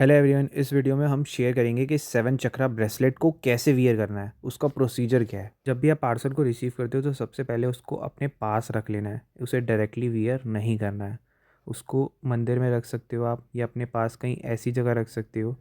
Hello everyone, इस video में हम शेयर करेंगे कि 7 चक्रा ब्रेसलेट को कैसे वियर करना है, उसका प्रोसीजर क्या है। जब भी आप पार्सल को रिसीव करते हो तो सबसे पहले उसको अपने पास रख लेना है, उसे डायरेक्टली वियर नहीं करना है। उसको मंदिर में रख सकते हो आप, या अपने पास कहीं ऐसी जगह रख सकते हो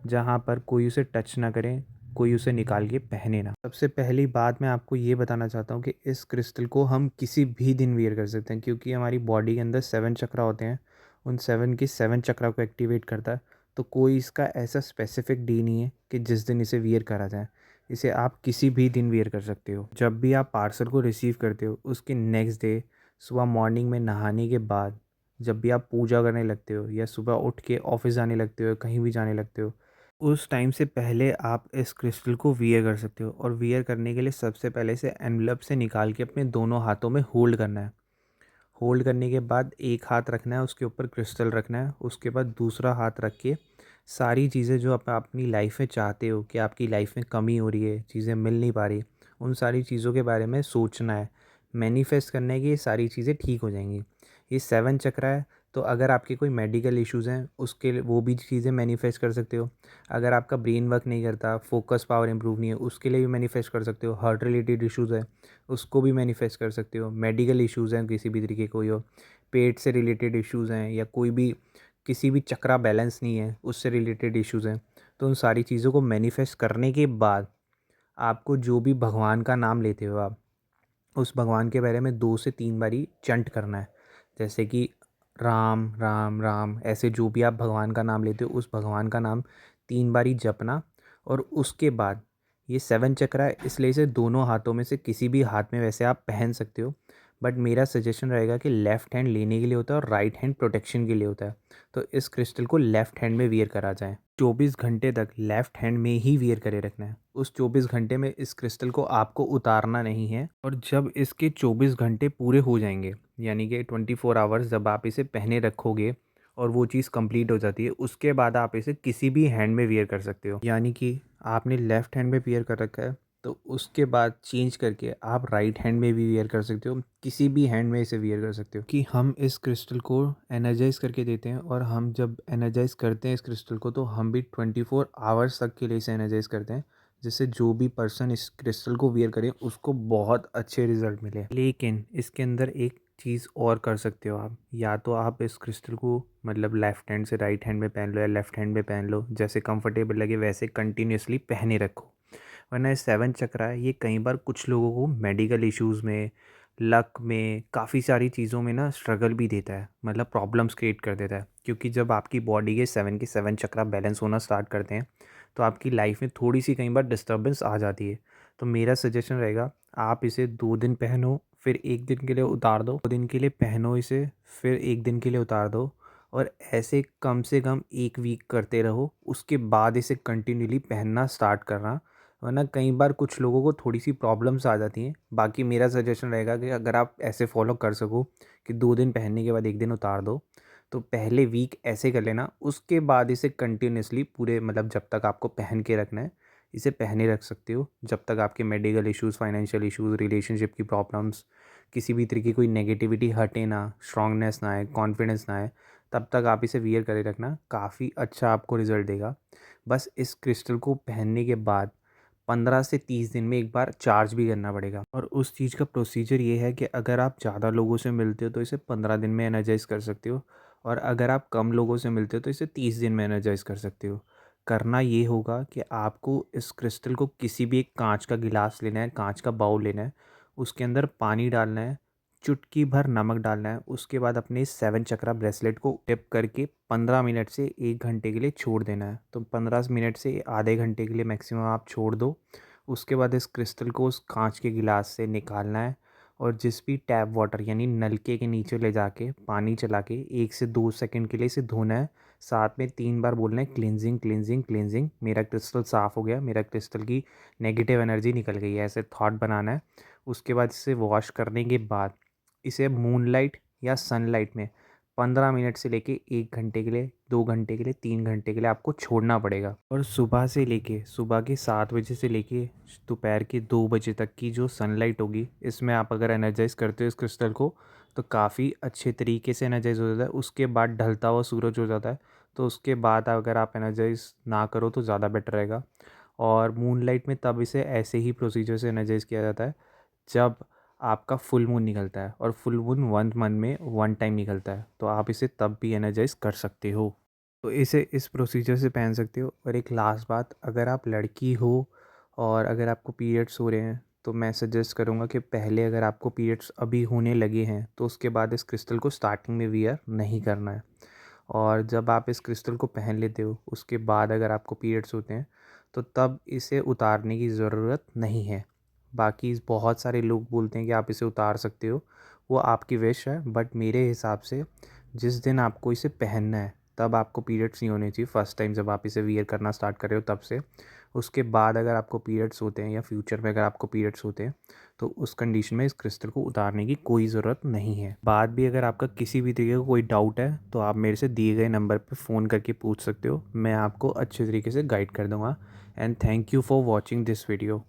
जहाँ पर कोई उसे टच ना करे, कोई उसे निकाल के पहने ना। सबसे पहली बात मैं आपको ये बताना चाहता हूँ कि इस क्रिस्टल को हम किसी भी दिन वियर कर सकते हैं, क्योंकि हमारी बॉडी के अंदर 7 चक्रा होते हैं। उन 7 की 7 चक्रा को एक्टिवेट करता है। तो कोई इसका ऐसा स्पेसिफिक डे नहीं है कि जिस दिन इसे वियर करा जाए। इसे आप किसी भी दिन वियर कर सकते हो। जब भी आप पार्सल को रिसीव करते हो उसके नेक्स्ट डे सुबह मॉर्निंग में नहाने के बाद, जब भी आप पूजा करने लगते हो या सुबह उठ के ऑफिस जाने लगते हो, कहीं भी जाने लगते हो, उस टाइम से पहले आप इस क्रिस्टल को वियर कर सकते हो। और वियर करने के लिए सबसे पहले से एनवलप से निकाल के अपने दोनों हाथों में होल्ड करना है। होल्ड करने के बाद एक हाथ रखना है, उसके ऊपर क्रिस्टल रखना है, उसके बाद दूसरा हाथ रख के सारी चीज़ें जो आप अपनी लाइफ में चाहते हो कि आपकी लाइफ में कमी हो रही है, चीज़ें मिल नहीं पा रही, उन सारी चीज़ों के बारे में सोचना है। मैनिफेस्ट करना है कि ये सारी चीज़ें ठीक हो जाएंगी। ये 7 चक्रा है, तो अगर आपके कोई मेडिकल इश्यूज़ हैं उसके लिए वो भी चीज़ें मैनिफेस्ट कर सकते हो। अगर आपका ब्रेन वर्क नहीं करता, फोकस पावर इंप्रूव नहीं है, उसके लिए भी मैनिफेस्ट कर सकते हो। हार्ट रिलेटेड इश्यूज़ है, उसको भी मैनिफेस्ट कर सकते हो। मेडिकल इश्यूज़ हैं किसी भी तरीके कोई हो, पेट से रिलेटेड इश्यूज़ हैं, या कोई भी किसी भी चक्रा बैलेंस नहीं है उससे रिलेटेड इश्यूज़ हैं, तो उन सारी चीज़ों को मैनिफेस्ट करने के बाद आपको जो भी भगवान का नाम लेते हो आप, उस भगवान के बारे में 2 से 3 बारी चंट करना है। जैसे कि राम राम राम, ऐसे जो भी आप भगवान का नाम लेते हो उस भगवान का नाम 3 बारी जपना। और उसके बाद ये 7 चक्रा है, इसलिए इसे दोनों हाथों में से किसी भी हाथ में वैसे आप पहन सकते हो। बट मेरा सजेशन रहेगा कि लेफ़्ट हैंड लेने के लिए होता है और राइट हैंड प्रोटेक्शन के लिए होता है। तो इस क्रिस्टल को लेफ़्ट हैंड में वियर करा जाए। 24 घंटे तक लेफ़्ट हैंड में ही वियर करे रखना है। उस 24 घंटे में इस क्रिस्टल को आपको उतारना नहीं है। और जब इसके 24 घंटे पूरे हो जाएंगे, यानी कि 24 आवर्स जब आप इसे पहने रखोगे और वो चीज़ कंप्लीट हो जाती है, उसके बाद आप इसे किसी भी हैंड में वियर कर सकते हो। यानी कि आपने लेफ़्ट हैंड में वियर कर रखा है, तो उसके बाद चेंज करके आप राइट हैंड में भी वियर कर सकते हो, किसी भी हैंड में इसे वियर कर सकते हो। कि हम इस क्रिस्टल को एनर्जाइज करके देते हैं, और हम जब एनर्जाइज करते हैं इस क्रिस्टल को तो हम भी 24 आवर्स तक के लिए इसे एनर्जाइज करते हैं, जिससे जो भी पर्सन इस क्रिस्टल को वियर करे उसको बहुत अच्छे रिजल्ट मिले। लेकिन इसके अंदर एक चीज़ और कर सकते हो आप, या तो आप इस क्रिस्टल को मतलब लेफ़्ट हैंड से राइट हैंड में पहन लो, या लेफ़्ट हैंड में पहन लो, जैसे कंफर्टेबल लगे वैसे कंटिन्यूसली पहने रखो। वरना ये 7 चक्रा है, ये कई बार कुछ लोगों को मेडिकल इश्यूज़ में, लक में, काफ़ी सारी चीज़ों में ना स्ट्रगल भी देता है, मतलब प्रॉब्लम्स क्रिएट कर देता है। क्योंकि जब आपकी बॉडी के 7 चक्रा बैलेंस होना स्टार्ट करते हैं तो आपकी लाइफ में थोड़ी सी कई बार डिस्टर्बेंस आ जाती है। तो मेरा सजेशन रहेगा, आप इसे 2 दिन पहनो, फिर 1 दिन के लिए उतार दो, 2 दिन के लिए पहनो इसे, फिर 1 दिन के लिए उतार दो। और ऐसे कम से कम 1 वीक करते रहो, उसके बाद इसे कंटिन्यूली पहनना स्टार्ट करना। वरना कई बार कुछ लोगों को थोड़ी सी प्रॉब्लम्स आ जाती हैं। बाकी मेरा सजेशन रहेगा कि अगर आप ऐसे फॉलो कर सको कि 2 दिन पहनने के बाद 1 दिन उतार दो, तो पहले वीक ऐसे कर लेना, उसके बाद इसे कंटिन्यूसली पूरे मतलब जब तक आपको पहन के रखना है इसे पहने रख सकते हो। जब तक आपके medical issues, financial issues, relationship की प्रॉब्लम्स, किसी भी तरीके की कोई नेगेटिविटी हटे ना, स्ट्रांगनेस ना आए, कॉन्फिडेंस ना आए, तब तक आप इसे वियर करे रखना। काफ़ी अच्छा आपको रिज़ल्ट देगा। बस इस क्रिस्टल को पहनने के बाद 15 से 30 दिन में एक बार चार्ज भी करना पड़ेगा। और उस चीज़ का प्रोसीजर ये है कि अगर आप ज़्यादा लोगों से मिलते हो तो इसे 15 दिन में एनर्जाइज़ कर सकते हो, और अगर आप कम लोगों से मिलते हो तो इसे 30 दिन में एनर्जाइज़ कर सकते हो। करना ये होगा कि आपको इस क्रिस्टल को किसी भी एक कांच का गिलास लेना है, कांच का बाउल लेना है, उसके अंदर पानी डालना है, चुटकी भर नमक डालना है, उसके बाद अपने 7 चक्रा ब्रेसलेट को टिप करके 15 मिनट से 1 घंटे के लिए छोड़ देना है। तो 15 मिनट से आधे घंटे के लिए मैक्सिमम आप छोड़ दो। उसके बाद इस क्रिस्टल को उस कांच के गिलास से निकालना है, और जिस भी टैप वाटर यानी नलके के नीचे ले जाके पानी चला के 1 से 2 सेकंड के लिए इसे धोना है। साथ में 3 बार बोलना है क्लिनजिंग क्लिनजिंग क्लिनजिंग, मेरा क्रिस्टल साफ़ हो गया, मेरा क्रिस्टल की नेगेटिव एनर्जी निकल गई है, ऐसे थॉट बनाना है। उसके बाद इसे वॉश करने के बाद इसे मूनलाइट या सनलाइट में 15 मिनट से लेके 1 घंटे के लिए, 2 घंटे के लिए, 3 घंटे के लिए आपको छोड़ना पड़ेगा। और सुबह से लेके सुबह के 7 बजे से लेके दोपहर के 2 बजे तक की जो सनलाइट होगी, इसमें आप अगर एनर्जाइज करते हो इस क्रिस्टल को, तो काफ़ी अच्छे तरीके से एनर्जाइज हो जाता है। उसके बाद ढलता हुआ सूरज हो जाता है, तो उसके बाद अगर आप एनर्जाइज़ ना करो तो ज़्यादा बेटर रहेगा। और मूनलाइट में तब इसे ऐसे ही प्रोसीजर से एनर्जाइज़ किया जाता है जब आपका फुल मून निकलता है, और फुल मून 1 मंथ में 1 टाइम निकलता है, तो आप इसे तब भी एनर्जाइज़ कर सकते हो। तो इसे इस प्रोसीजर से पहन सकते हो। और एक लास्ट बात, अगर आप लड़की हो और अगर आपको पीरियड्स हो रहे हैं, तो मैं सजेस्ट करूँगा कि पहले अगर आपको पीरियड्स अभी होने लगे हैं तो उसके बाद इस क्रिस्टल को स्टार्टिंग में वियर नहीं करना है। और जब आप इस क्रिस्टल को पहन लेते हो उसके बाद अगर आपको पीरियड्स होते हैं तो तब इसे उतारने की ज़रूरत नहीं है। बाकी बहुत सारे लोग बोलते हैं कि आप इसे उतार सकते हो, वो आपकी विश है, बट मेरे हिसाब से जिस दिन आपको इसे पहनना है तब आपको पीरियड्स नहीं होने चाहिए। फ़र्स्ट टाइम जब आप इसे वियर करना स्टार्ट कर रहे हो तब से। उसके बाद अगर आपको पीरियड्स होते हैं या फ्यूचर में अगर आपको पीरियड्स होते हैं तो उस कंडीशन में इस क्रिस्टल को उतारने की कोई ज़रूरत नहीं है। बाद भी अगर आपका किसी भी तरीके का कोई डाउट है तो आप मेरे से दिए गए नंबर पे फ़ोन करके पूछ सकते हो, मैं आपको अच्छे तरीके से गाइड कर दूँगा। And thank you for watching this video.